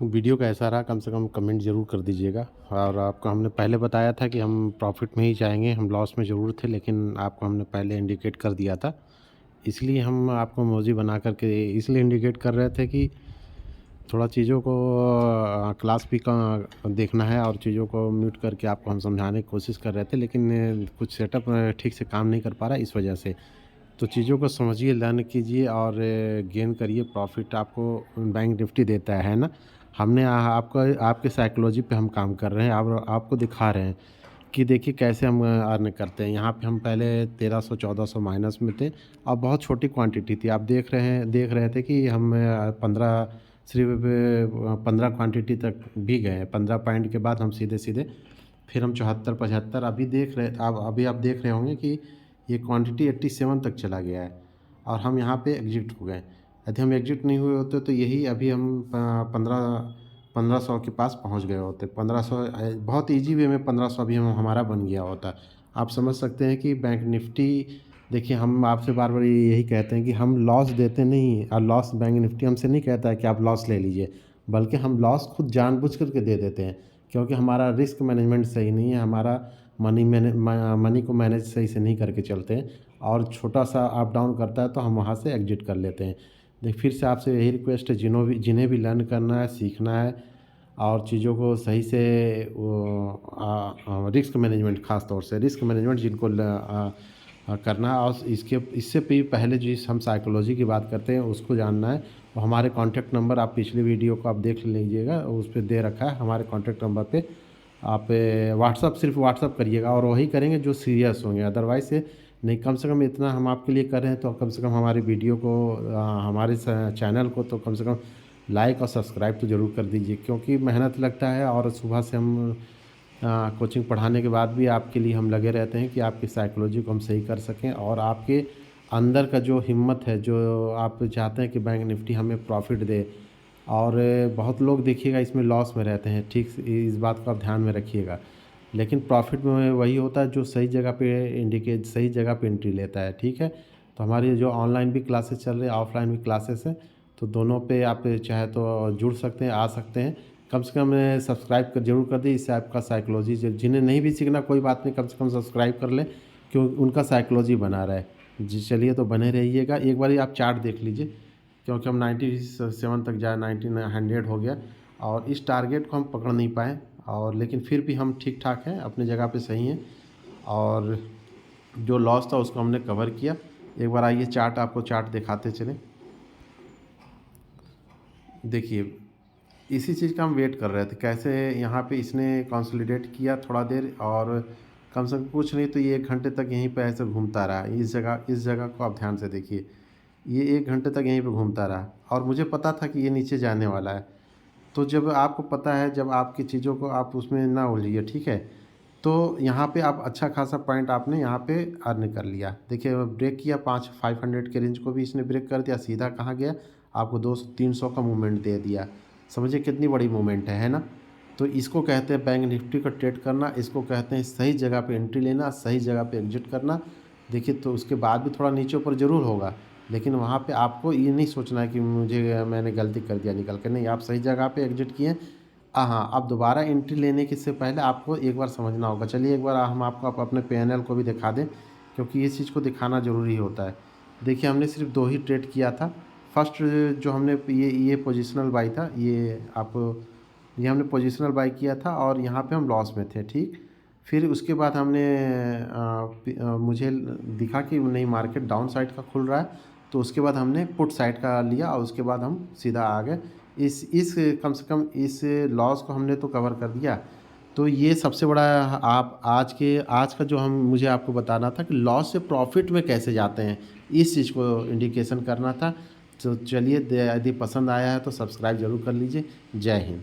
Video कैसा रहा कम से कम कमेंट ज़रूर कर दीजिएगा। और आपको हमने पहले बताया था कि हम प्रॉफ़िट में ही जाएँगे, हम लॉस में ज़रूर थे, लेकिन आपको हमने पहले इंडिकेट कर दिया था। इसलिए हम आपको इमोजी बना कर के इसलिए इंडिकेट कर रहे थे कि थोड़ा चीज़ों को क्लास भी का देखना है और चीज़ों को म्यूट करके आपको हम समझाने की कोशिश कर रहे थे, लेकिन कुछ सेटअप ठीक से काम नहीं कर पा रहा है इस वजह से। तो चीज़ों को समझिए, लर्न कीजिए और गेन करिए। प्रॉफ़िट आपको बैंक निफ्टी देता है ना? हमने आपको आपके साइकोलॉजी पे हम काम कर रहे हैं, और आपको दिखा रहे हैं कि देखिए कैसे हम अर्न करते हैं। यहाँ पे हम पहले 1300-1400 माइनस में थे और बहुत छोटी क्वांटिटी थी। आप देख रहे थे कि हम 15 सिर्फ़ 15 क्वांटिटी तक भी गए। 15 पॉइंट के बाद हम सीधे-सीधे फिर हम 74-75 अभी आप देख रहे होंगे कि ये क्वांटिटी 87 तक चला गया है और हम यहाँ पे एग्ज़िट हो गए। यदि हम एग्ज़िट नहीं हुए होते तो यही अभी हम 1500 के पास पहुँच गए होते। 1500 बहुत ईज़ी वे में 1500 अभी हम हमारा बन गया होता। आप समझ सकते हैं कि बैंक निफ्टी, देखिए हम आपसे बार-बार यही कहते हैं कि हम लॉस देते नहीं, और लॉस बैंक निफ्टी हमसे नहीं कहता है कि आप लॉस ले लीजिए, बल्कि हम लॉस खुद जानबूझ कर के दे देते हैं। क्योंकि हमारा रिस्क मैनेजमेंट सही नहीं है, हमारा मनी को मैनेज सही से नहीं करके चलते हैं, और छोटा-सा अप डाउन करता है तो हम वहाँ से एग्ज़िट कर लेते हैं। फिर से आपसे यही रिक्वेस्ट है, जिन्हें भी लर्न करना है, सीखना है और चीज़ों को सही से रिस्क मैनेजमेंट, ख़ास तौर से रिस्क मैनेजमेंट जिनको करना है, और इससे भी पहले जिस हम साइकोलॉजी की बात करते हैं उसको जानना है, तो हमारे कॉन्टैक्ट नंबर आप पिछली वीडियो को आप देख लीजिएगा, उस पे दे रखा है। हमारे कॉन्टैक्ट नंबर पे आप सिर्फ व्हाट्सअप करिएगा, और वही करेंगे जो सीरियस होंगे, अदरवाइज़ से नहीं। कम से कम इतना हम आपके लिए कर रहे हैं तो कम से कम हमारी वीडियो को, हमारे चैनल को तो कम से कम लाइक और सब्सक्राइब तो ज़रूर कर दीजिए, क्योंकि मेहनत लगता है। और सुबह से हम कोचिंग पढ़ाने के बाद भी आपके लिए हम लगे रहते हैं कि आपकी साइकोलॉजी को हम सही कर सकें, और आपके अंदर का जो हिम्मत है, जो आप चाहते हैं कि बैंक निफ्टी हमें प्रॉफ़िट दे। और बहुत लोग देखिएगा इसमें लॉस में रहते हैं, ठीक से इस बात को आप ध्यान में रखिएगा। लेकिन प्रॉफ़िट में वही होता है जो सही जगह पे एंट्री लेता है, ठीक है? तो हमारी जो ऑनलाइन भी क्लासेस चल रही है, ऑफ़लाइन भी क्लासेस हैं, तो दोनों पे आप चाहे तो जुड़ सकते हैं, आ सकते हैं। कम से कम सब्सक्राइब ज़रूर कर दें, इससे आपका साइकोलॉजी, जिन्हें नहीं भी सीखना कोई बात नहीं, कम से कम सब्सक्राइब कर लें, क्यों उनका साइकोलॉजी बना रहे। जी चलिए, तो बने रहिएगा। एक बारी आप चार्ट देख लीजिए, क्योंकि हम 97 तक जाए, 1900 हो गया, और इस टारगेट को हम पकड़ नहीं पाए, और लेकिन फिर भी हम ठीक ठाक हैं, अपनी जगह पे सही हैं, और जो लॉस था उसको हमने कवर किया। एक बार आइए आपको चार्ट दिखाते चलें। देखिए, इसी चीज़ का हम वेट कर रहे थे, कैसे यहाँ पे इसने कंसोलिडेट किया थोड़ा देर, और कम से कम कुछ नहीं तो ये 1 घंटे तक यहीं पे ऐसे घूमता रहा। इस जगह को आप ध्यान से देखिए, ये 1 घंटे तक यहीं पे घूमता रहा, और मुझे पता था कि ये नीचे जाने वाला है। तो जब आपको पता है, जब आपकी चीज़ों को आप उसमें ना उलझिए, ठीक है? तो यहाँ पे आप अच्छा खासा पॉइंट आपने यहाँ पे अर्न कर लिया। देखिए, ब्रेक किया 500 के रेंज को भी इसने ब्रेक कर दिया, सीधा कहाँ गया, आपको 200-300 का मूवमेंट दे दिया। समझिए कितनी बड़ी मूवमेंट है ना? तो इसको कहते हैं बैंक निफ्टी का ट्रेड करना, इसको कहते हैं सही जगह पे एंट्री लेना, सही जगह पे एग्ज़िट करना। देखिए, तो उसके बाद भी थोड़ा नीचे ऊपर ज़रूर होगा, लेकिन वहाँ पे आपको ये नहीं सोचना है कि मैंने गलती कर दिया निकल के, नहीं, आप सही जगह पे एग्ज़िट किए। हाँ, अब दोबारा एंट्री लेने के से पहले आपको एक बार समझना होगा। चलिए, एक बार हम आपको अपने पैनल को भी दिखा दें, क्योंकि इस चीज़ को दिखाना ज़रूरी होता है। देखिए, हमने सिर्फ 2 ही ट्रेड किया था। फर्स्ट जो हमने ये पोजिशनल बाई था, ये हमने पोजिशनल बाई किया था, और यहाँ पे हम लॉस में थे, ठीक। फिर उसके बाद मुझे दिखा कि नहीं, मार्केट डाउन साइड का खुल रहा है, तो उसके बाद हमने पुट साइड का लिया, और उसके बाद हम सीधा आ गए। इस कम से कम इस लॉस को हमने तो कवर कर दिया। तो ये सबसे बड़ा, आप आज का जो हम मुझे आपको बताना था कि लॉस से प्रॉफ़िट में कैसे जाते हैं, इस चीज़ को इंडिकेशन करना था। तो चलिए, यदि पसंद आया है तो सब्सक्राइब ज़रूर कर लीजिए। जय हिंद।